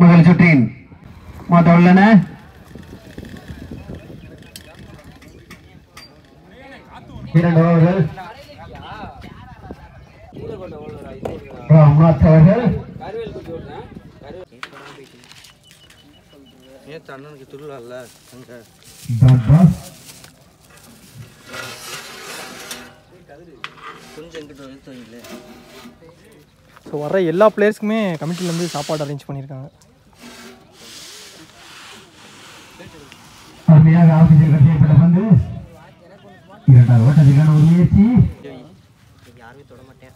முதல் சுற்றின் மொத்த உள்ளன. இரண்டு ஓவர்கள் அவர்கள் அண்ணனுக்கு திருவிழால ஸோ வர எல்லா பிளேயர்ஸ்க்குமே கமிட்டிலேருந்து சாப்பாடு அரேஞ்ச் பண்ணியிருக்காங்க. அருமையாக ஆபீஸில் கட்டியப்பட்ட பந்து இரண்டாவது ஓட்டத்திற்கான ஒரு முயற்சி. யாருமே தொட மாட்டேன்.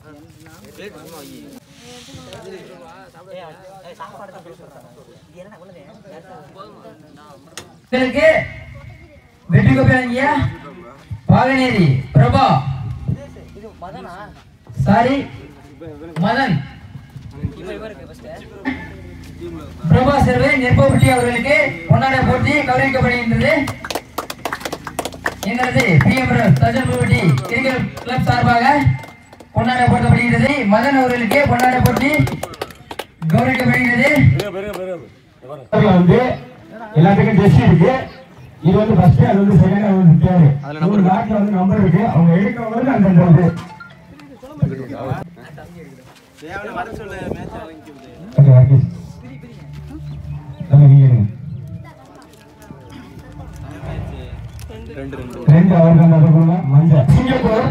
வெற்றி கோப்பை வாங்கிய பாகனேரி பிரபா சாரி மதன் பிரபா சேர்வை நெற்பட்டி அவர்களுக்கு பொன்னாடை போட்டி கௌரவிக்கப்படுகின்றது. எங்களது பிஎம் தஜன்பட்டி கிரிக்கெட் கிளப் சார்பாக பொன்னாடை போட்டப்படுகிறது. மதன் அவர்களுக்கு பொன்னாடை போட்டி கௌரவிக்கப்படுகிறது. எல்லாத்துக்கும் ஜெர்சி இருக்கு. இது வந்து ஃபர்ஸ்ட், அது வந்து செகண்ட், அது வந்து தேர்ட். அதுல நாட்ல வந்து நம்பர் இருக்கு. அவங்க எடுக்கிறவங்க அந்த நம்பர் வர சொல்ல மேட்ச் வாங்கி ரெண்டு அவர்கள் மஞ்சள் சிங்கப்பூர்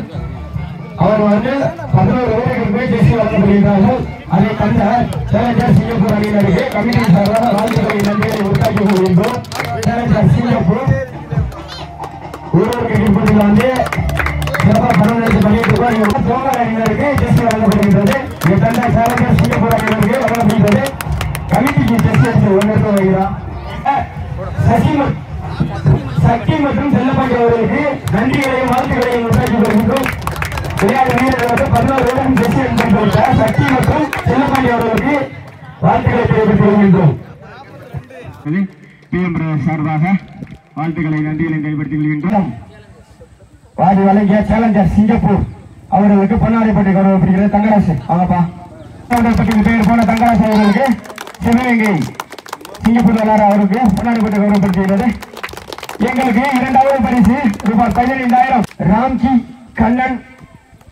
அவர் வந்து 11 ஓவருக்கு போய் ஜெர்சி வழங்கப்படுகிறார்கள். அதை கண்ட சேலஞ்சர் சிங்கப்பூர் அணியினருக்கு கமிட்டி சார்பாக வாழ்த்துக்களை நன்றிகளை உருவாக்கி கொள்கின்றோம். சேலஞ்சர் சிங்கப்பூர் ஒரு கிரிக்கெட் போட்டியில் வந்து சிறப்பாக பணம் பண்ணிட்டு இருக்கோம். ஜோங்கர் அணியினருக்கு ஜெர்சி வழங்கப்படுகின்றது. இதை கண்ட சேலஞ்சர் சிங்கப்பூர் அணியினருக்கு வழங்கப்படுகிறது. கமிட்டிக்கு ஜெர்சி எடுத்து ஒன்று வருகிறார். சக்தி மற்றும் செல்லப்பாண்டி அவர்களுக்கு நன்றிகளையும் வாழ்த்துக்களையும் உருவாக்கி வருகின்றோம். விளையாட்டு வீரர்களுக்கு 11 ஓவரும் ஜெர்சி எடுத்துக்கொண்ட சக்தி மற்றும் செல்லப்பாண்டி அவர்களுக்கு வாழ்த்துக்களை தெரிவித்துக் கொள்கின்றோம். பிஎம் சார்பாக வாழ்த்துக்களை நன்றிகளை கைப்படுத்திக் கொள்கின்றோம். வாடி வழங்கிய சேலஞ்சர் சிங்கப்பூர் அவர்களுக்கு பொன்னாடைப்பட்டி கௌரவப்படுகிறது. தங்கராசு அவங்கப்பா பேர் போன தங்கராசு அவர்களுக்கு சிவகங்கை சிங்கப்பூர் விளையாட அவருக்கு பொன்னாடைப்பட்டி கௌரவப்படுத்துகிறது. எங்களுக்கு இரண்டாவது பரிசு ரூபாய் 15,000 ராம்கி கண்ணன்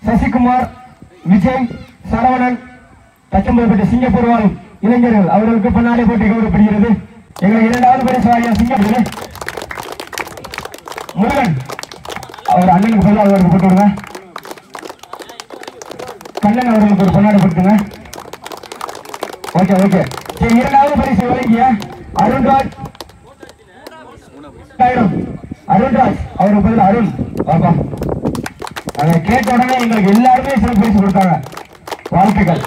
சசிகுமார் விஜய் சரவணன் தச்சம்பட்டி சிங்கப்பூர் வாழ் இளைஞர்கள் அவர்களுக்கு பொன்னாடை போட்டி கௌரவப்படுகிறது. எங்களுக்கு இரண்டாவது பரிசு வாங்கிய சிங்கப்பூர் முருகன் அவர் அண்ணனுக்கு சொல்ல அவருக்கு போட்டு விடுங்க. கண்ணன் அவர்களுக்கு ஒரு பொன்னாடை போட்டுங்க. Okay okay. இரண்டாவது பரிசு வழங்கிய அருண்ராஜ் அவருக்கு பதில் அருண் பாப்பா அதை கேட்ட உடனே எங்களுக்கு எல்லாருமே சிறப்பு பரிசு கொடுத்தாங்க. வாழ்த்துக்கள்.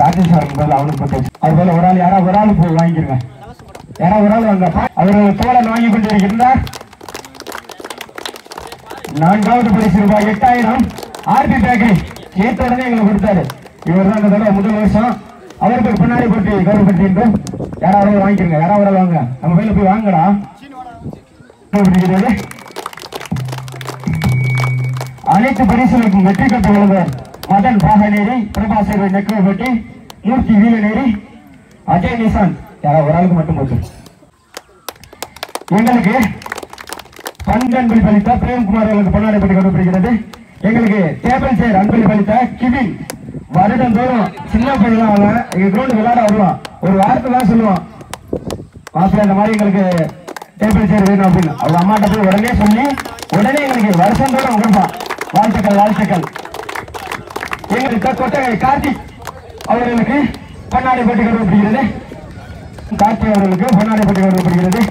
ராஜேஷ் அவருக்கு பதில் அவனுக்கு கொடுத்தாச்சு. அது போல ஒரு ஆள் யாராவது ஒரு ஆள் போய் வாங்கிக்கிறங்க. யாராவது ஒரு ஆள் வாங்க. அவர்கள் தோழன் வாங்கி கொண்டிருக்கின்றார். நான்காவது பரிசு ரூபாய் 8,000 ஆர்பி பேக்கரி கேட்ட உடனே எங்களுக்கு கொடுத்தாரு. இவர் தான் இந்த தடவை முதல் வருஷம். அவருக்கு ஒரு பொன்னாடை போட்டி கௌரவப்படுத்தின்றோம். யாராவது வாங்கிக்கிறங்க. யாராவது வாங்க. நம்ம கையில போய் வாங்கடா. அனைத்து பரிசுகளுக்கும் வெற்றி பெற்று வருவர் மதன் பாகநேரி பிரபா சேர்வை நெக்கோபட்டி மூர்த்தி வீரநேரி அஜய் நிசாந்த் யாராவது ஒரு ஆளுக்கு மட்டும் போச்சு. எங்களுக்கு பண்பளிப்பு அளித்த பிரேம்குமார் அவர்களுக்கு பொன்னாடை போட்டி கௌரவப்படுகிறது. எங்களுக்கு டேபிள் சேர் அன்பளிப்பு அளித்த கிவின் வருடந்தோறும் சின்ன பையன் எங்க கிரௌண்ட் விளையாட வருவான். ஒரு வாரத்தை தான் சொல்லுவான், மாப்பிள்ள இந்த மாதிரி எங்களுக்கு டேபிள் சேர் வேணும் அப்படின்னு. அவங்க அம்மாட்ட போய் உடனே சொல்லி உடனே எங்களுக்கு வருஷந்தோறும் கொடுப்பான். வாழ்த்துக்கள் வாழ்த்துக்கள். எங்களுக்கு கொட்டகை கார்த்திக் அவர்களுக்கு பொன்னாடை போட்டி கௌரவப்படுகிறது. கார்த்திக் அவர்களுக்கு பொன்னாடை போட்டி கௌரவப்படுகிறது.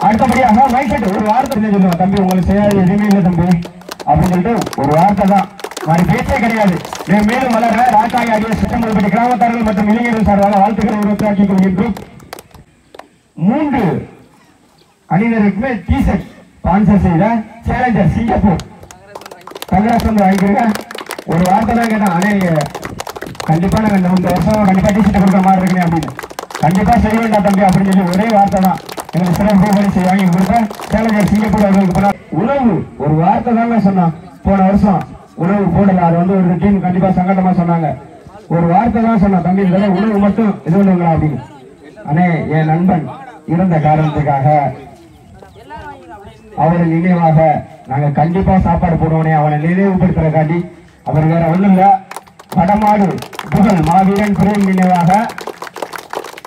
அடுத்தபடியாக மைசெட் ஒரு வார்த்தை சொல்லுவான், தம்பி உங்களுக்கு செய்யாது எதுவுமே இல்லை தம்பி அப்படின்னு சொல்லிட்டு ஒரு வார்த்தை தான், மாதிரி பேச்சே கிடையாது. மேலும் வளர ராக்காய் ஆகிய சித்தம்பட்டி கிராமத்தார்கள் மற்றும் இளைஞர்கள் சார்பாக வாழ்த்துக்களை உருவாக்கிக் கொள்கின்றோம். 3 அணியினருக்குமே டி-ஷர்ட் ஸ்பான்சர் செய்த சேலஞ்சர் சிங்கப்பூர் தங்கராஜ் வந்து வாங்கிக்கிறீங்க. ஒரு வார்த்தை தான் கேட்டான், ஆனா நீங்க கண்டிப்பா நாங்க இந்த வருஷம் கண்டிப்பா டி-ஷர்ட் கொடுக்குற மாதிரி இருக்குன்னு அப்படின்னு. கண்டிப்பா செய்ய வேண்டாம் தம்பி அப்படின்னு சொல்லி ஒரே வார்த்தை தான் எங்களுக்கு சிறப்பு பரிசு வாங்கி கொடுத்த சேலஞ்சர் சிங்கப்பூர் அவர்களுக்கு போனார். உணவு ஒரு வார்த்தை தாங்க சொன்னான். போன வருஷம் உணவு போடல, அது வந்து ஒரு டீம் கண்டிப்பா சங்கடமா சொன்னாங்க. ஒரு வார்த்தை தான் சொன்ன தம்பி, இதெல்லாம் உணவு மட்டும் இது பண்ணுங்களா அப்படின்னு. அண்ணே, என் நண்பன் இருந்த காரணத்துக்காக அவரை நினைவாக நாங்க கண்டிப்பா சாப்பாடு போடுவோனே, அவனை நினைவுபடுத்துற காட்டி. அவர் வேற ஒண்ணும் இல்ல, வடமாடு புகழ் மாவீரன் பிரேம் நினைவாக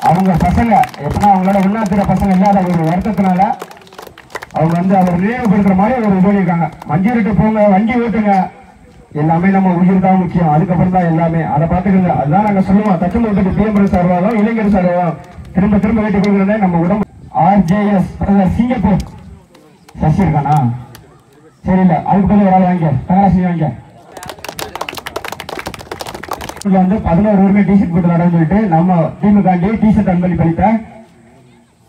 அவங்க பசங்க எப்படின்னா அவங்களோட உண்ணாத்திர பசங்க இல்லாத ஒரு வருத்தத்தினால அவங்க வந்து அவர் நினைவுபடுத்துற மாதிரி ஒரு இது பண்ணியிருக்காங்க. மஞ்சள் போங்க, வண்டி ஓட்டுங்க, எல்லாமே நம்ம உயிர் தான் முக்கியம், அதுக்கப்புறம் தான் எல்லாமே. அதை பார்த்துக்கோங்க. அதுதான் நாங்க சொல்லுவோம், தச்சம்பட்டி பிஎம் சார்பாக இளைஞர் சார்பாக திரும்ப திரும்ப வேட்டி கொடுக்குறதே நம்ம உடம்பு. RJS சிங்கப்பூர் சசி இருக்கானா? சரியில்லை, அதுக்கு பதில் ஒரு ஆள் வாங்க, தகராசி வாங்க. வந்து 11 பேருமே டிஷர்ட் போட்டு விளையாட சொல்லிட்டு நம்ம டீமுக்காண்டி டிஷர்ட் அன்பளிப்பளித்த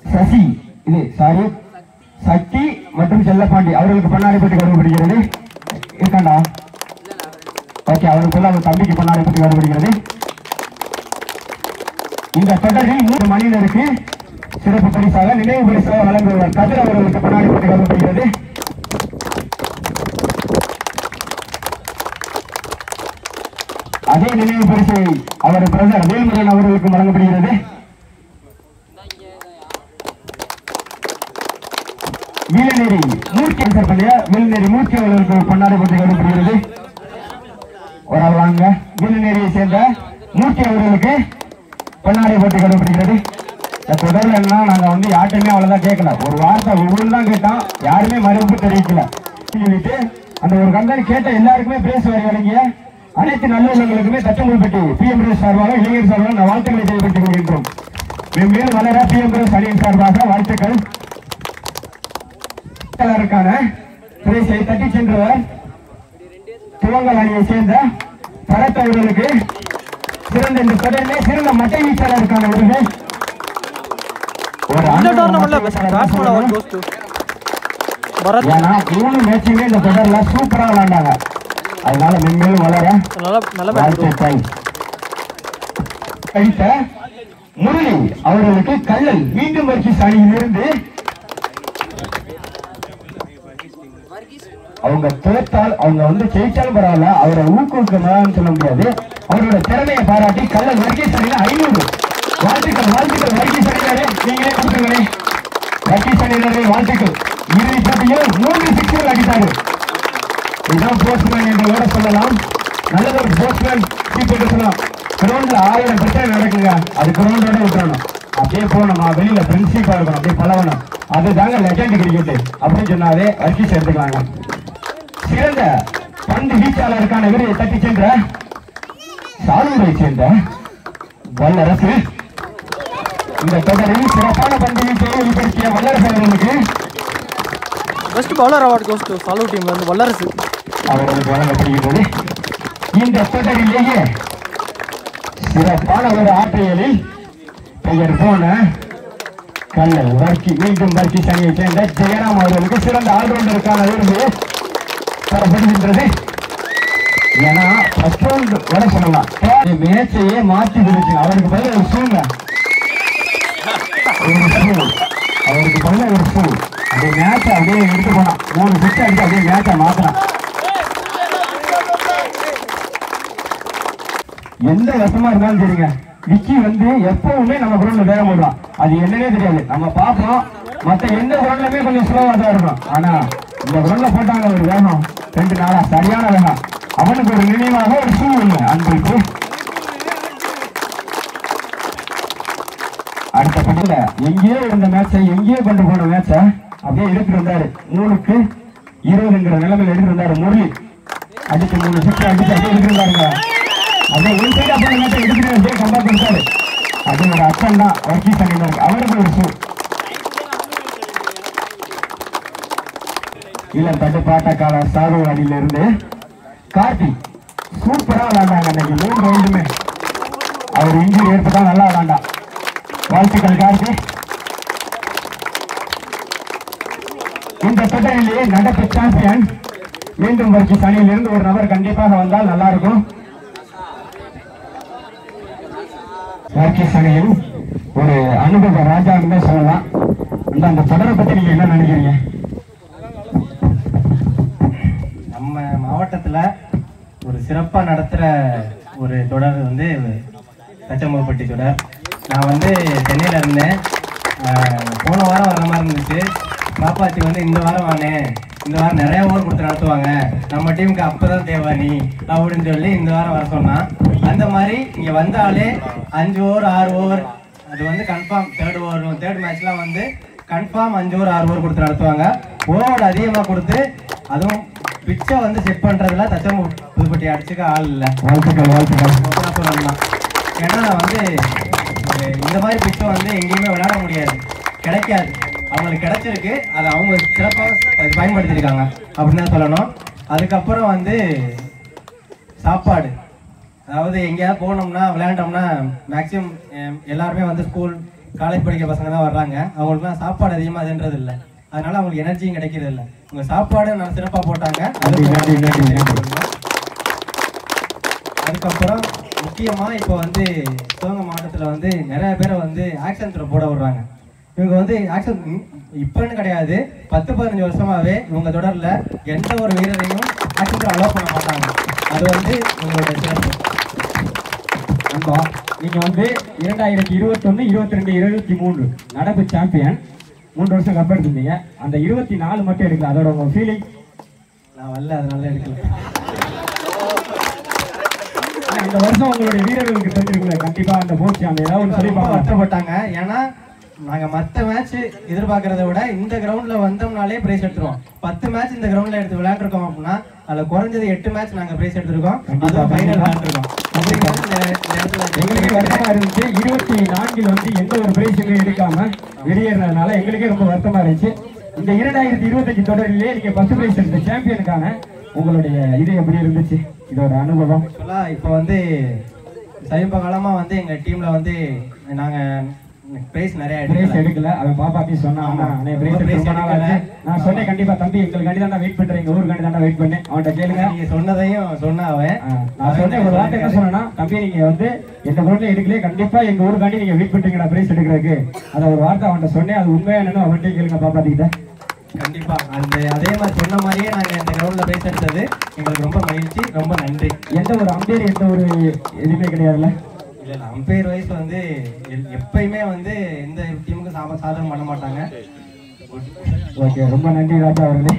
சசி இது சாரி சக்தி மற்றும் செல்லப்பாண்டி அவர்களுக்கு பண்ணாரி பற்றி கருதப்படுகிறது. இருக்காண்டா? ஓகே, அவருக்கு அவர் தம்பிக்கு பண்ணாரி பற்றி கருதப்படுகிறது. இந்த தொடரில் 3 மனிதருக்கு சிறப்பு பரிசாக நினைவு பரிசாக வழங்குவார். கதிர் அவர்களுக்கு பண்ணாரி பற்றி கருதப்படுகிறது. அதே நினைவு பரிசை அவர் பிரதர் வேல்முருகன் அவர்களுக்கு வழங்கப்படுகிறது. வீலநேரி மூர்த்தி வீலநேரி மூர்த்தி அவர்களுக்கு பண்ணாரி பற்றி கருதப்படுகிறது. ஒரு ஆள் வாங்க. வீலநேரியை சேர்ந்த மூர்த்தி அவர்களுக்கு பண்ணாரி பற்றி கருதப்படுகிறது. தொடர்ல என்ன, நாங்க வந்து யார்ட்டுமே அவ்வளவுதான் கேட்கல, ஒரு வார்த்தை ஒவ்வொரு தான் கேட்டோம், யாருமே மறுப்பு தெரிவிக்கல சொல்லிட்டு அந்த ஒரு கம்பெனி கேட்ட எல்லாருக்குமே பிரைஸ் வழங்கிய அனைத்து நல்லவர்களுக்குமே தச்சம்பட்டி பிஎம் சார்பாக இளைஞர் சார்பாக நான் வாழ்த்துக்களை தெரிவித்துக் கொள்கின்றோம். மேலும் வளர பிஎம் அணியின் சார்பாக வாழ்த்துக்கள். பிரைஸை தட்டி சென்றவர் துவங்கல் அணியை சேர்ந்த பரத் அவர்களுக்கு சிறந்த இந்த தொடரிலே சிறந்த மட்டை வீச்சாளருக்கான விருது. ஏன்னா 3 மேட்சுமே இந்த தொடர்ல சூப்பரா விளையாண்டாங்க, அதனால மென்மேலும் வளர வாழ்த்துக்கள். கழித்த முரளி அவர்களுக்கு கல்லல் மீண்டும் வர்க்கீஸ் அணியிலிருந்து அவங்க தோற்றால் அவங்க வந்து ஜெயிச்சாலும் பரவாயில்ல, அவரை ஊக்குவிக்கணும்னு சொல்ல முடியாது. அவரோட திறமையை பாராட்டி கல்லல் வர்க்கீஸ் அணியில 500 வாழ்த்துக்கள். வாழ்த்துக்கள் வர்க்கீஸ் அணியினரே, நீங்களே கொடுத்துங்களே. வர்க்கீஸ் அணியினரே வாழ்த்துக்கள். இறுதி போட்டியில் 3 சிக்ஸர்கள் அடித்தாரு. இதுதான் போஸ்ட்மேன் என்று சொல்லலாம். நல்லதொரு போஸ்ட்மேன் சொல்லலாம். கிரௌண்ட்ல 1000 பிரச்சனை நடக்குங்க, அது கிரௌண்டோட விட்டுறணும். அப்படியே போனோமா வெளியில பிரின்சிபா இருக்கணும், அப்படியே பழகணும். அதுதாங்க லெஜண்ட் கிரிக்கெட் அப்படின்னு சொன்னாவே வர்க்கீஸ் எடுத்துக்கலாங்க. சிறந்த பந்து வீச்சாளருக்கான விருதை தட்டி சென்ற சாலூரை சேர்ந்த வல்லரசு இந்த தொடரில் சிறப்பான பந்து வீச்சை வெளிப்படுத்திய வல்லரசு அவர்களுக்கு best bowler award goes to Salur டீம்ல இருந்து வல்லரசு அவர்களுக்கு வழங்கப்படுகிறது. இந்த தொடரிலேயே சிறப்பான ஒரு ஆற்றியலில் பெயர் போன கல்லல் வர்க்கி மீண்டும் வர்க்கி அணியை சேர்ந்த ஜெயராம் அவர்களுக்கு சிறந்த ஆல்ரவுண்டருக்கான விருது தரப்படுகின்றது. ஏன்னா ஃபர்ஸ்ட் ரவுண்ட் வர சொல்லலாம், மேட்சையே மாற்றி விடுச்சு. அவருக்கு பதில் ஒரு சூங்க, அவருக்கு பதில் ஒரு சூ அப்படியே மேட்சை அப்படியே எடுத்து போனான். 3 சிக்ஸ் அடிச்சு அப்படியே மேட்சை மாத்தினான். எந்த வருஷமா இருந்தாலும் சரிங்க, விக்கி வந்து எப்பவுமே நம்ம கிரௌண்ட்ல வேகம் போடுவான். அது என்னன்னே தெரியாது, நம்ம பார்ப்போம். மற்ற எந்த கிரௌண்ட்லயுமே கொஞ்சம் ஸ்லோவா தான் இருக்கும், ஆனா இந்த கிரௌண்ட்ல போட்டாங்க ஒரு வேகம் 2 நாளா சரியான வேகம். அவனுக்கு ஒரு நினைவாக ஒரு ஷூ இல்லை அன்புக்கு. அடுத்த பட்டியல எங்கேயோ இருந்த மேட்சை எங்கேயோ கொண்டு போன மேட்சை அப்படியே எடுத்துட்டு வந்தாரு. 3க்கு 20ங்கிற நிலைமையில எடுத்துட்டு வந்தாரு. முரளி அடிச்சு 3 சிக்ஸ் அடிச்சு அப்படியே எடுத்துட்டு இருந்தாருங்க. அப்படியே ஒரு சைடு அப்படியே மேட்சை எடுத்துட்டு அப்படியே கம்பேர் பண்ணிட்டாரு. அது ஒரு அச்சம் தான் வர்க்கீஸ் அணியினருக்கு. அவருக்கு ஒரு ஷூ இல்ல. தட்டுப்பாட்டக்கால சாரூர் அணியில இருந்து கார்த்திக் சூப்பரா விளையாண்டாங்க அன்னைக்கு 3 ரவுண்டுமே. அவர் இன்ஜுரி ஏற்பட்டா நல்லா விளையாண்டா. வாழ்த்துக்கள் கார்த்திக். இந்த தொடரிலேயே நடப்பு சாம்பியன் மீண்டும் வர்க்கீஸ் அணியிலிருந்து ஒரு நபர் கண்டிப்பாக வந்தால் நல்லா இருக்கும். வர்க்கீஸ் அணியில் ஒரு அனுபவ ராஜான்னு சொல்லலாம். அந்த தொடரை பத்தி நீங்க என்ன நினைக்கிறீங்க? நம்ம மாவட்டத்தில் ஒரு சிறப்பாக நடத்துகிற ஒரு தொடர் வந்து தச்சம்பட்டி தொடர். நான் வந்து சென்னையில் இருந்தேன். போன வாரம் வர மாதிரி இருந்துச்சு. பாப்பாச்சி வந்து இந்த வாரம் வானேன், இந்த வாரம் நிறைய ஓவர் கொடுத்து நடத்துவாங்க, நம்ம டீமுக்கு அப்போதான் தேவை நீ அப்படின்னு சொல்லி இந்த வாரம் வர சொன்னான். அந்த மாதிரி இங்கே வந்தாலே 5 ஓவர் 6 ஓவர் அது வந்து கன்ஃபார்ம். தேர்ட் மேட்ச்லாம் வந்து கன்ஃபார்ம் 5 ஓவர் 6 ஓவர் கொடுத்து நடத்துவாங்க. ஓவர் அதிகமாக கொடுத்து அதுவும் பிச்சை வந்து செட் பண்ணுறதுல புதுப்பட்டி அடிச்சுக்க ஆள் இல்லை. வாழ்த்துக்கள் சொல்லலாம். ஏன்னா வந்து இந்த மாதிரி பிச்சை வந்து எங்கேயுமே விளையாட முடியாது, கிடைக்காது. அவங்களுக்கு கிடைச்சிருக்கு, அதை அவங்க சிறப்பாக பயன்படுத்தியிருக்காங்க அப்படின்னு தான் சொல்லணும். அதுக்கப்புறம் வந்து சாப்பாடு, அதாவது எங்கேயாவது போனோம்னா விளையாண்டோம்னா மேக்ஸிமம் எல்லாருமே வந்து ஸ்கூல் காலேஜ் படிக்கிற பசங்க தான் வர்றாங்க. அவங்களுக்குலாம் சாப்பாடு அதிகமாக அதுன்றது இல்லை, அதனால அவங்களுக்கு எனர்ஜியும் கிடைக்கிறது இல்லை. உங்கள் சாப்பாடு நான் சிறப்பாக போட்டாங்க. அதுக்கப்புறம் முக்கியமாக இப்போ வந்து சிவகங்கை மாவட்டத்தில் வந்து நிறைய பேரை வந்து ஆக்ஷன் த்ரோ போட விடுறாங்க. இவங்க வந்து ஆக்ஷன் இப்போன்னு கிடையாது, 10-15 வருஷமாகவே இவங்க தொடரில் எந்த ஒரு வீரரையும் ஆக்ஷன் த்ரோ அலோவ் பண்ண மாட்டாங்க. அது வந்து உங்களோட சிறப்பு. நண்பா, நீங்கள் வந்து 2021, 22, 23 நடப்பு சாம்பியன், 3 வருஷம் கப் எடுத்திருந்தீங்க. அந்த 24 மட்டும் எடுக்கல, அதோட உங்கள் ஃபீலிங்? நான் வரல, அதனால எடுக்கல. இந்த வருஷம் உங்களுடைய வீரர்களுக்கு தெரிஞ்சிருக்குல்ல, கண்டிப்பா அந்த போச்சு அந்த ஏதாவது ஒன்று சொல்லி வருத்தப்பட்டாங்க. ஏன்னா நாங்கள் மற்ற மேட்ச் எதிர்பார்க்கறத விட இந்த கிரவுண்டில் வந்தோம்னாலே பிரைஸ் எடுத்துருவோம். 10 மேட்ச் இந்த கிரவுண்டில் எடுத்து விளையாண்டுருக்கோம் அப்படின்னா அதில் குறைஞ்சது 8 மேட்ச் நாங்கள் பிரைஸ் எடுத்துருக்கோம். அதுவும் ஃபைனல் விளையாண்டுருக்கோம். எங்களுக்கே வருத்தமா இருந்துச்சு. 24 வந்து எந்த ஒரு பிரைஸுமே எடுக்காம வெளியேறதுனால எங்களுக்கே ரொம்ப வருத்தமா இருந்துச்சு. இந்த 2025 தொடரிலே நீங்க 10 பிரைஸ் எடுத்த சாம்பியனுக்கான உங்களுடைய இது எப்படி இருந்துச்சு, இதோட அனுபவம்? இப்போ வந்து சமீப காலமாக வந்து எங்கள் டீமில் வந்து நாங்கள் பிரைஸ் நிறைய எடுக்கல. அவன் பாப்பாத்தி சொன்னான், நான் சொன்னேன் கண்டிப்பா தம்பி எங்களுக்கு தான் வெயிட் பண்றேன், எங்க ஊருக்கு தான் வெயிட் பண்ணேன். அவன்கிட்ட கேளுங்க, நீங்க சொன்னதையும் சொன்ன அவன். நான் சொன்னேன் ஒரு வார்த்தை என்ன சொன்னா, தம்பி நீங்க வந்து எந்த ஊர்ல எடுக்கல, கண்டிப்பா எங்க ஊருக்காண்டி நீங்க வெயிட் பண்றீங்களா பிரைஸ் எடுக்கிறதுக்கு, அதை ஒரு வார்த்தை அவன்கிட்ட சொன்னேன். அது உண்மையா என்னன்னு அவன்கிட்ட கேளுங்க பாப்பாத்திக்கிட்ட. கண்டிப்பா அதே மாதிரி சொன்ன மாதிரியே நாங்க இந்த கிரவுண்ட்ல பிரைஸ் எடுத்தது எங்களுக்கு ரொம்ப மகிழ்ச்சி, ரொம்ப நன்றி. எந்த ஒரு அம்பையர் எந்த ஒரு எதுவுமே கிடையாதுல்ல? இல்லை, அம்பையர் வைஸ் வந்து எப்பயுமே வந்து எந்த டீமுக்கும் சாதகம் பண்ண மாட்டாங்க. ஓகே, ரொம்ப நன்றி ராஜா அவர்களே.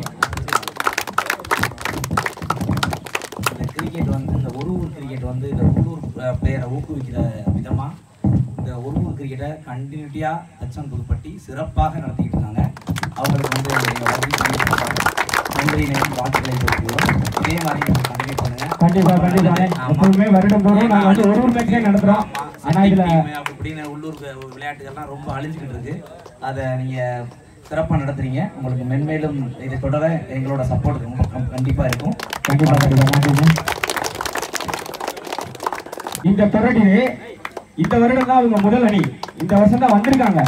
இந்த கிரிக்கெட் வந்து இந்த ஒரு ஊர் கிரிக்கெட் வந்து இந்த உள்ளூர் பிளேயரை ஊக்குவிக்கிற விதமாக இந்த ஒரு ஊர் கிரிக்கெட்டை கண்டினியூட்டியாக தச்சன் புதுப்பட்டி சிறப்பாக நடத்திக்கிட்டு இருக்காங்க. அவங்களுக்கு வந்து நன்றி வாழ்த்துக்களை கொடுக்கிறோம். இதே மாதிரி நீங்கள் கண்டினியூ பண்ணுங்க. கண்டிப்பாக எப்பவுமே வருடந்தோறும் நாங்கள் வந்து ஒரு ஊர் மேட்சே நடத்துகிறோம். ஆனால் இதில் அப்படின்னு உள்ளூர் விளையாட்டுகள்லாம் ரொம்ப அழிஞ்சிக்கிட்டு இருக்கு. அதை நீங்கள் சிறப்பாக நடத்துறீங்க. உங்களுக்கு மென்மேலும் இதை தொடர எங்களோட சப்போர்ட் ரொம்ப கண்டிப்பாக இருக்கும். கண்டிப்பாக இந்த தொடரிலே இந்த வருடம் தான் அவங்க முதல் அணி. இந்த வருஷம் தான் வந்திருக்காங்க.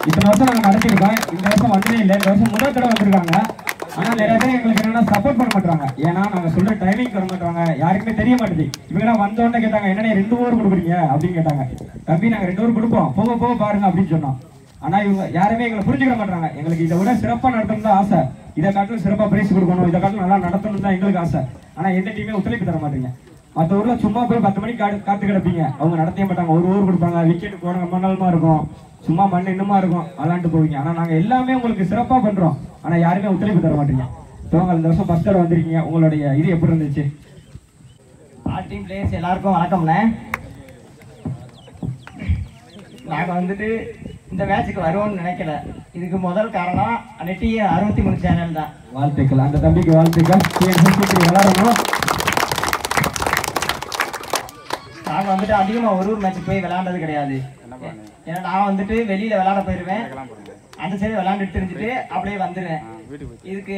இத்தனை வருஷம் நாங்கள் நடத்திருக்கோம், இந்த வருஷம் வந்தே இல்லை. இந்த வருஷம் முதல் தடவை வந்திருக்காங்க. ஆனால் நிறைய பேர் எங்களுக்கு என்னன்னா சப்போர்ட் பண்ண மாட்டாங்க. ஏன்னா நாங்கள் சொல்ற டைமிங் தர மாட்டாங்க, யாருக்குமே தெரிய மாட்டேது. இவங்க வந்தோடனே கேட்டாங்க, என்னன்னா 2 ஓவர் கொடுக்குறீங்க அப்படின்னு கேட்டாங்க. தம்பி நாங்கள் 2 ஓவர் கொடுப்போம், போக போக பாருங்க அப்படின்னு சொன்னோம். ஆனால் இவங்க யாருமே எங்களை புரிஞ்சுக்க மாட்டாங்க. எங்களுக்கு இதை விட சிறப்பாக நடத்தணும் தான் ஆசை, இதை காட்டிலும் சிறப்பாக பிரைஸ் கொடுக்கணும், இதை காட்டிலும் நல்லா நடத்தணும் தான் எங்களுக்கு ஆசை. ஆனால் எந்த டீமே ஒத்துழைப்பு தர மாட்டீங்க. மற்ற ஊர்ல சும்மா போய் 10 மணிக்கு காத்து கிடப்பீங்க, அவங்க நடத்தவே மாட்டாங்க. ஒரு ஓவர் கொடுப்பாங்க, விக்கெட் போன மண்ணாலுமா இருக்கும், சும்மா மண் இன்னுமா இருக்கும், விளாண்டு போவீங்க. ஆனால் நாங்கள் எல்லாமே உங்களுக்கு சிறப்பாக பண்றோம், ஆனால் யாருமே ஒத்துழைப்பு தர மாட்டீங்க. இந்த வருஷம் ஃபர்ஸ்ட் தடவை வந்திருக்கீங்க, உங்களுடைய இது எப்படி இருந்துச்சு? ஆல் டீம் பிளேயர்ஸ் எல்லாருக்கும் வணக்கம்ண்ணே. நாங்கள் வந்துட்டு இந்த மேட்சுக்கு வருவோம்னு நினைக்கல. இதுக்கு முதல் காரணம் நெட்டி 63 சேனல் தான். வாழ்த்துக்கள், அந்த தம்பிக்கு வாழ்த்துக்கள். விளாடணும். நாங்கள் வந்துட்டு அதிகமாக ஒரு மேட்சுக்கு போய் விளையாண்டது கிடையாது. ஏன்னா நான் வந்துட்டு வெளியில் விளையாட போயிடுவேன், அந்த சைடு விளையாண்டுட்டு தெரிஞ்சுட்டு அப்படியே வந்துடுவேன். இதுக்கு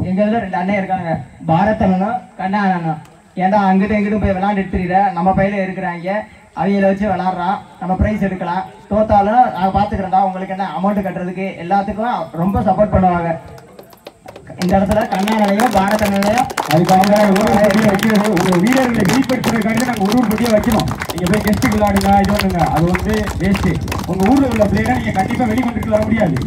எங்கள் இதில் 2 அண்ணன் இருக்காங்க, பாரத் அண்ணனும் கண்ணா அண்ணனும். ஏன்டா அங்கிட்டும் எங்கிட்டும் போய் விளையாண்டுட்டு தெரியுற, நம்ம பையில இருக்கிறாங்க, அவங்கள வச்சு விளாட்றான், நம்ம ப்ரைஸ் எடுக்கலாம், தோத்தாலும் நாங்கள் பார்த்துக்கிறோம்டா, உங்களுக்கு என்ன அமௌண்ட் கட்டுறதுக்கு எல்லாத்துக்கும் ரொம்ப சப்போர்ட் பண்ணுவாங்க. இந்த இடத்துல கண்ணாலையும் பாரதனையும் அதுக்காக ஒரு வீரர்களை வெளிப்படுத்துறதுக்காண்டி நாங்கள் ஒரு போட்டியை வைக்கணும். நீங்க போய் கெஸ்ட் விளையாடுங்க, இது பண்ணுங்க, அது வந்து வேஸ்ட். உங்க ஊர்ல உள்ள பிளேயரை நீங்க கண்டிப்பா வெளிக்கொண்டு வர முடியாது.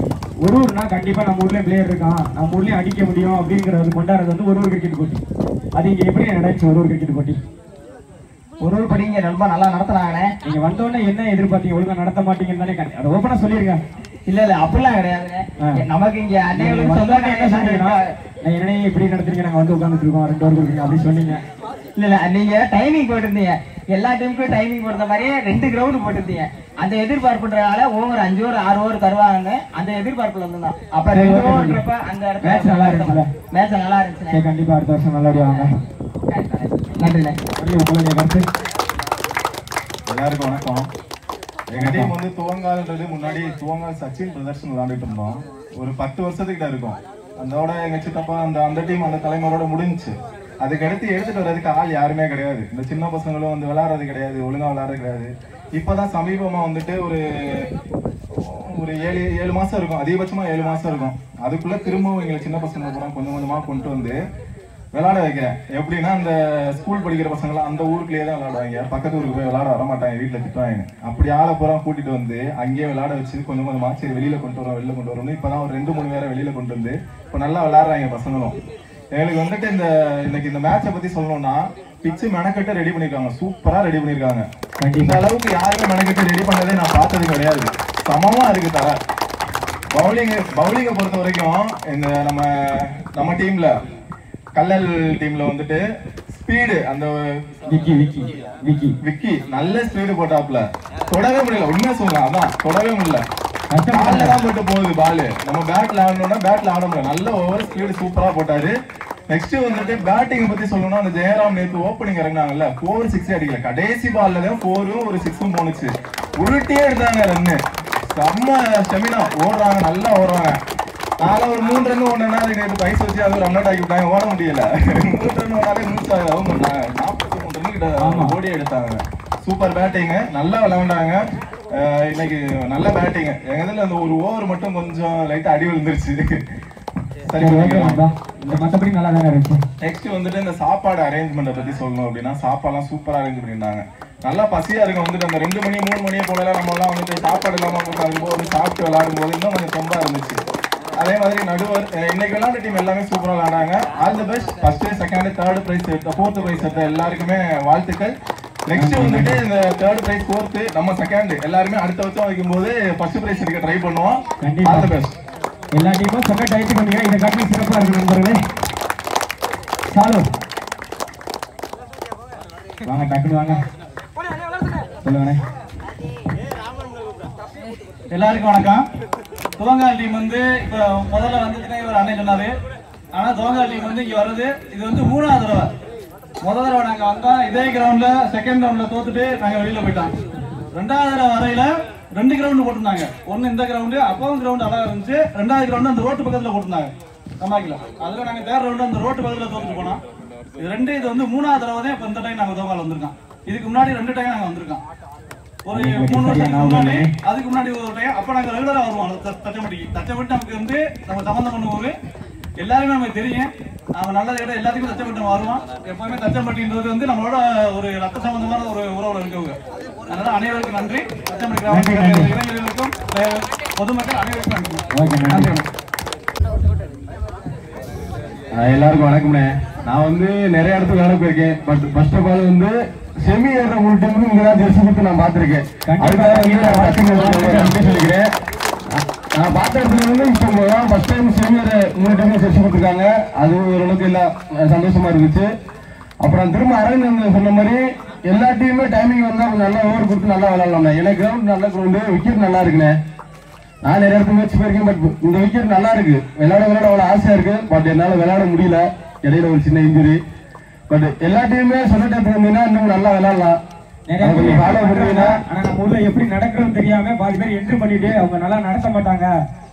ஒரு ஊர்னா கண்டிப்பா நம்ம ஊர்ல பிளேயர் இருக்கான், நம்ம ஊர்லயும் அடிக்க முடியும் அப்படிங்கறது கொண்டாடுறது வந்து ஒரு கிரிக்கெட் போட்டி. அது இங்க எப்படி நடந்துச்சு ஒரு கிரிக்கெட் போட்டி? ஒரு படிங்க ரொம்ப நல்லா நடத்துனாங்கண்ணே. நீங்க வந்தோடனே என்ன எதிர்பார்த்தீங்க? ஒழுங்கா நடத்த மாட்டீங்கன்னு தானே அதை ஓப்பனா சொல்லிருங்க. இல்ல இல்ல அப்படிலாம் கிடையாதுண்ணே. நமக்கு இங்க அன்னைகளுக்கு சொல்லாம என்ன சொன்னீங்கன்னா என்ன இப்படி நடத்துறீங்க, நாங்க வந்து உட்காந்துட்டு இருக்கோம் 2 hour கொடுக்குறீங்க அப்படி சொன்னீங்க. இல்ல இல்ல நீங்க டைமிங் போட்டிருந்தீங்க, எல்லா டைமுக்கும் டைமிங் போடுற மாதிரியே 2 கிரவுண்ட் போட்டிருந்தீங்க. அந்த எதிர்பார்ப்புன்றதால ஓவர் 5 over 6 over தருவாங்க. அந்த எதிர்பார்ப்புல வந்து தான் அப்ப 2 overன்றப்ப அந்த மேட்ச் நல்லா இருந்துச்சுல? மேட்ச் நல்லா இருந்துச்சுண்ணே. கண்டிப்பா அடுத்த வருஷம் நல்லபடியா வாங்க. நன்றிண்ணே. உங்களுடைய கருத்து? எல்லாருக்கும் வணக்கம். எங்க டீம் வந்து துவங்கால்ன்றது முன்னாடி துவங்கால் சச்சின் பிரதர்ஷன் விளையாண்டுட்டு இருந்தோம். ஒரு 10 வருஷத்துக்கிட்ட இருக்கும். அதோட எங்க சித்தப்பா அந்த டீம் அந்த தலைமுறையோட முடிஞ்சுச்சு. அதுக்கடுத்து எடுத்துட்டு வர்றதுக்கு ஆள் யாருமே கிடையாது. இந்த சின்ன பசங்களும் வந்து விளையாடுறது கிடையாது, ஒழுங்கா விளையாடுறது கிடையாது. இப்பதான் சமீபமா வந்துட்டு ஒரு 7 மாசம் இருக்கும், அதிகபட்சமா 7 மாசம் இருக்கும். அதுக்குள்ள திரும்பவும் எங்களை சின்ன பசங்க கூட கொஞ்சம் கொஞ்சமா கொண்டு வந்து விளையாட வைக்கிறேன். எப்படின்னா அந்த ஸ்கூல் படிக்கிற பசங்களாம் அந்த ஊருக்குள்ளேயே தான் விளையாடுவாங்க, பக்கத்து ஊருக்கு போய் விளையாட வர மாட்டாங்க, வீட்டில் திட்டுவாங்க. அப்படி ஆளை பூரா கூட்டிட்டு வந்து அங்கேயே விளையாட வச்சு கொஞ்சம் கொஞ்சமா சரி வெளியில கொண்டு வரோம். இப்பதான் ஒரு 2-3 பேரை வெளியில கொண்டு வந்து இப்போ நல்லா விளையாடுறாங்க பசங்களும். எங்களுக்கு வந்துட்டு இன்னைக்கு இந்த மேட்சை பத்தி சொல்லணும்னா பிச்சு மெனக்கட்டு ரெடி பண்ணிருக்காங்க, சூப்பரா ரெடி பண்ணிருக்காங்க. இந்த அளவுக்கு யாருமே மெனக்கட்டு ரெடி பண்ணதே நான் பார்த்தது கிடையாது. சமமா இருக்கு தர. பவுலிங்கை பொறுத்த வரைக்கும் இந்த நம்ம டீம்ல கல்லல் டீம்ல வந்துட்டு ஸ்பீடு அந்த விக்கி நல்ல ஸ்பீடு போட்டாப்ல, தொடவே முடியல. உண்மையா சொல்லுங்க, அதான் தொடவே முடியல. பால்ல தான் போட்டு போகுது பாலு. நம்ம பேட்ல ஆடணும்னா பேட்ல ஆட முடியல. நல்ல ஓவர் ஸ்பீடு சூப்பரா போட்டாரு. நெக்ஸ்ட் வந்துட்டு பேட்டிங் பத்தி சொல்லணும்னா அந்த ஜெயராம் நேத்து ஓப்பனிங் இறங்கினாங்கல்ல, 4 6 அடிக்கல. கடைசி பால்ல தான் 4 ஒரு 6 போனுச்சு. உருட்டியே எடுத்தாங்க ரன்னு. செம்ம ஸ்டெமினா, ஓடுறாங்க, நல்லா ஓடுறாங்க. நாளை ஒரு 3 ரன் ஒண்ணுன்னா அதுக்கு நேற்று பைசா வச்சு அது ரன் அவுட் ஆக்கி விட்டாங்க, ஓட முடியல. 3 ரன் ஓடாலே 43 ரன் கிட்ட ஓடி எடுத்தாங்க. சூப்பர் பேட்டிங், நல்லா விளையாண்டாங்க. இன்னைக்கு நல்ல பேட்டிங். எங்க இதுல அந்த ஒரு ஓவர் மட்டும் கொஞ்சம் லைட்டா அடி விழுந்துருச்சு. சரி, மற்றபடி நல்லா தானே இருக்கு. நெக்ஸ்ட் வந்துட்டு இந்த சாப்பாடு அரேஞ்ச்மெண்ட்டை பத்தி சொல்லணும் அப்படின்னா சாப்பாடுலாம் சூப்பரா அரேஞ்ச் பண்ணியிருந்தாங்க. நல்லா பசியா இருக்கும். வந்துட்டு அந்த 2 மணி 3 மணியே போல நம்ம எல்லாம் வந்துட்டு சாப்பாடு இல்லாம உட்காரும்போது சாப்பிட்டு விளையாடும் போது இன்னும் கொஞ்சம் ரொம்ப இருந்துச்சு. அதே மாதிரி நடுவர் இன்னைக்கு விளையாண்ட டீம் எல்லாமே சூப்பரா விளையாடாங்க. All the best. First, second, third prize எடுத்த, 4th பிரைஸ் எடுத்த எல்லாருக்குமே வாழ்த்துக்கள். நெக்ஸ்ட் வந்துட்டு இந்த தேர்ட் பிரைஸ், 4th, நம்ம செகண்ட் எல்லாருமே அடுத்த வருஷம் வைக்கும்போது ஃபர்ஸ்ட் பிரைஸ் எடுக்க ட்ரை பண்ணுவோம். All the best. எல்லா டீமும் செகண்ட் ஆயிட்டு பண்ணீங்க. இதை காட்டி சிறப்பா இருக்கு நண்பர்களே. சாலு வாங்க, டக்குனு வாங்க, சொல்லுங்க. எல்லாருக்கும் வணக்கம். துவங்கால் டீம் வந்து இப்போ முதல்ல வந்துச்சுன்னா இவர் அண்ணன் சொன்னாரு. ஆனால் துவங்கால் டீம் வந்து இங்கே வருது, இது வந்து 3வது தடவை. முதல் தடவை நாங்கள் வந்தோம் இதே கிரவுண்ட்ல, செகண்ட் ரவுண்ட்ல தோத்துட்டு நாங்கள் வெளியில போயிட்டோம். 2வது தடவை வரையில 2 கிரவுண்டு போட்டிருந்தாங்க. ஒன்று இந்த கிரவுண்டு, அப்பவும் கிரவுண்டு அழகா இருந்துச்சு. 2வது கிரவுண்டு அந்த ரோட்டு பக்கத்தில் போட்டிருந்தாங்க கம்மாக்கில். அதில் நாங்கள் தேர்ட் ரவுண்டு அந்த ரோட்டு பக்கத்தில் தோத்துட்டு போனோம். இது வந்து 3வது தடவை தான் இப்போ இந்த டைம் நாங்கள் துவங்கால் வந்திருக்கோம். இதுக்கு முன்னாடி 2 டைம் நாங்கள் வந்திருக்கோம். ஒரு 3 வருஷத்துக்கு முன்னாடி, அதுக்கு முன்னாடி ஒரு டைம். அப்போ நாங்கள் ரெகுலராக வருவோம் தச்சப்பட்டு. நமக்கு வந்து நம்ம சம்பந்தம் பண்ணுவோம், எல்லாருமே நமக்கு தெரியும். நம்ம நல்லதை விட எல்லாத்துக்கும் தச்சப்பட்டு வருவோம். எப்பவுமே தச்சம்பட்டின்றது வந்து நம்மளோட ஒரு ரத்த சம்பந்தமான ஒரு உறவுல இருக்கவங்க. அதனால அனைவருக்கும் நன்றி. தச்சம்பட்டி கிராம இளைஞர்களுக்கும் பொதுமக்கள் அனைவருக்கும் நன்றி. எல்லாருக்கும் வணக்கம்ண்ணே. நான் வந்து நிறைய இடத்துக்கு விளையாட போயிருக்கேன். பட் ஃபர்ஸ்ட் ஆஃப் ஆல் வந்து செமி ஏற ஒரு டீம் இங்கதான் ஜெர்சி கொடுத்து நான் பார்த்திருக்கேன். சொல்லிக்கிறேன். நான் பார்த்த இடத்துல வந்து இப்போ ஃபர்ஸ்ட் டைம் செமி ஏற 3 டீம் ஜெர்சி கொடுத்துருக்காங்க. அது ஓரளவுக்கு எல்லாம் சந்தோஷமா இருந்துச்சு. அப்புறம் திரும்ப அரவிந்த் சொன்ன மாதிரி எல்லா டீமுமே டைமிங் வந்தா நல்லா ஓவர் கொடுத்து நல்லா விளையாடலாம்ண்ணே. எனக்கு கிரவுண்ட் நல்ல கிரவுண்டு, விக்கெட் நல்லா இருக்குண்ணே. நான் நிறைய இடத்துல முயற்சி போயிருக்கேன். பட் இந்த விக்கெட் நல்லா இருக்கு. விளையாட அவ்வளோ ஆசையா இருக்கு. பட் என்னால் விளையாட முடியல, இடையில ஒரு சின்ன இன்ஜுரி. பட் எல்லா டீமுமே சொன்ன டைம் வந்தீங்கன்னா இன்னும் நல்லா விளையாடலாம். ஆனா நம்ம ஊர்ல எப்படி நடக்கிறதுன்னு தெரியாம பாதி பேர் என்ட்ரி பண்ணிட்டு அவங்க நல்லா நடத்த மாட்டாங்க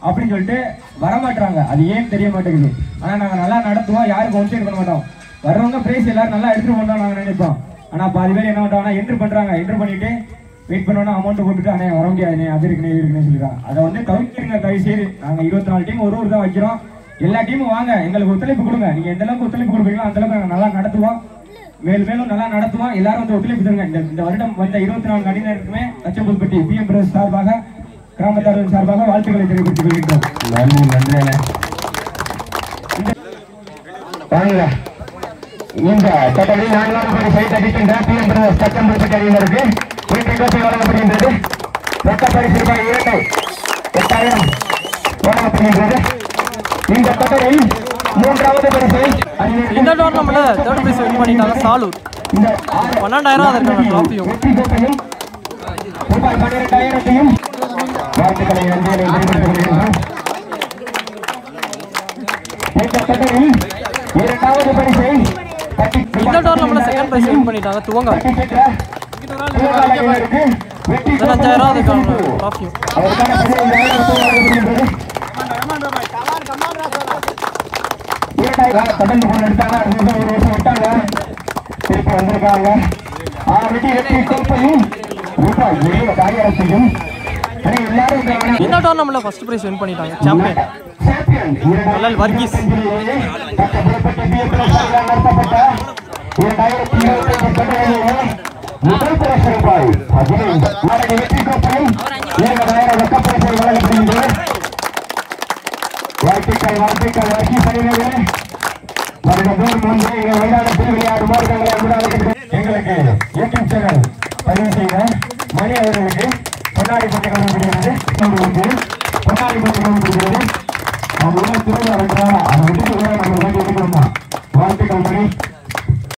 அப்படின்னு சொல்லிட்டு வரமாட்டாங்க. அது ஏன்னு தெரிய மாட்டேங்குது. ஆனா நாங்க நல்லா நடத்துவோம், யாருக்கும் ஒன் சைடு பண்ண மாட்டோம். வர்றவங்க பிரைஸ் எல்லாரும் நல்லா எடுத்துட்டு வந்தோம் நாங்க நினைப்போம். ஆனா பாதி பேர் என்ன பண்றாங்கன்னா என்ட்ரி பண்றாங்க, என்ட்ரி பண்ணிட்டு வெயிட் பண்ணோன்னா அமௌண்ட் போட்டுட்டு அண்ணே வர முடியாது, அது இருக்குன்னு இது இருக்குன்னு சொல்லிடுறாங்க. அதை வந்து தவிர்க்கிறீங்க தயவு செய்து. நாங்க 24 டீம் ஒரு தான் வைக்கிறோம். எல்லா டீமும் வாங்க, எங்களுக்கு ஒத்துழைப்பு கொடுங்க. நீங்க எந்த அளவுக்கு ஒத்துழைப்பு கொடுப்பீங்களோ அந்த அளவுக்கு நாங்கள் நல்லா நடத்துவோம். மேலும் நல்லா நடத்துவோம். எல்லாரும் வந்து ஒத்துழைப்பு தருங்க. இந்த வருடம் வந்த 24 அணியினருக்குமே தச்சம்புதுப்பட்டி PM பிரதேச சார்பாக, கிராமத்தார்கள் சார்பாக வாழ்த்துக்களை தெரிவித்துக் கொள்கின்றோம். நன்றி. நன்றி. வாங்க இந்த தொடரில் 4வது பரிசை தட்டிக்கின்ற PM பிரதர்ஸ் தச்சம்பல்பட்டி அணியினருக்கு வெற்றி கோப்பை வழங்கப்படுகின்றது. ரொக்க பரிசு ரூபாய் 8,000 வழங்கப்படுகின்றது. இந்த தொடரில் 3வது பரிசை இந்த டோர்னமெண்ட்ல தேர்ட் பிரைஸ் வின் பண்ணிட்டாங்க சாலூர். 12,000 அதற்கான டிராஃபியும் வெற்றி கோப்பையும் ரூபாய் 12,000 வாழ்த்துக்களை நன்றியை தெரிவித்துக் கொள்கின்றோம். இந்த தொடரில் 2வது பரிசை இந்த டோர்னமெண்ட்ல செகண்ட் பிரைஸ் வின் பண்ணிட்டாங்க துவங்கால். 15,000 அதுக்கான டிராஃபியும் தொடர்ந்து போன எடுத்தாங்க. ஒரு வருஷம் விட்டாங்க, திருப்பி வந்திருக்காங்க. வெற்றி கோப்பையும் ரூபாய் 7,000 எல்லாரும் இந்த டோர்னமெண்ட்ல ஃபர்ஸ்ட் பிரைஸ் வின் பண்ணிட்டாங்க சாம்பியன் வள்ளல் வர்கீஸ். முதல் பரிசு ரூபாய் 15,000 வெற்றி கோப்பையும் 7,000 ரொக்க பரிசை வழங்கப்படுகின்றது. வாழ்த்துக்கள் வாழ்த்துக்கள் வர்கீஸ் அணியினரே. வருடந்தோறும் முன்பே எங்கள் மைதானத்தில் விளையாடும் மாவட்டங்களை எங்களுக்கு யூடியூப் சேனல் பதிவு செய்த மணி அவர்களுக்கு பொன்னாடி பற்றி கவனிப்படுகிறது. பொன்னாடி பற்றி கவனிப்படுகிறது. அவங்க திருவிழா வைக்கிறாங்க, அதை விட்டு நம்ம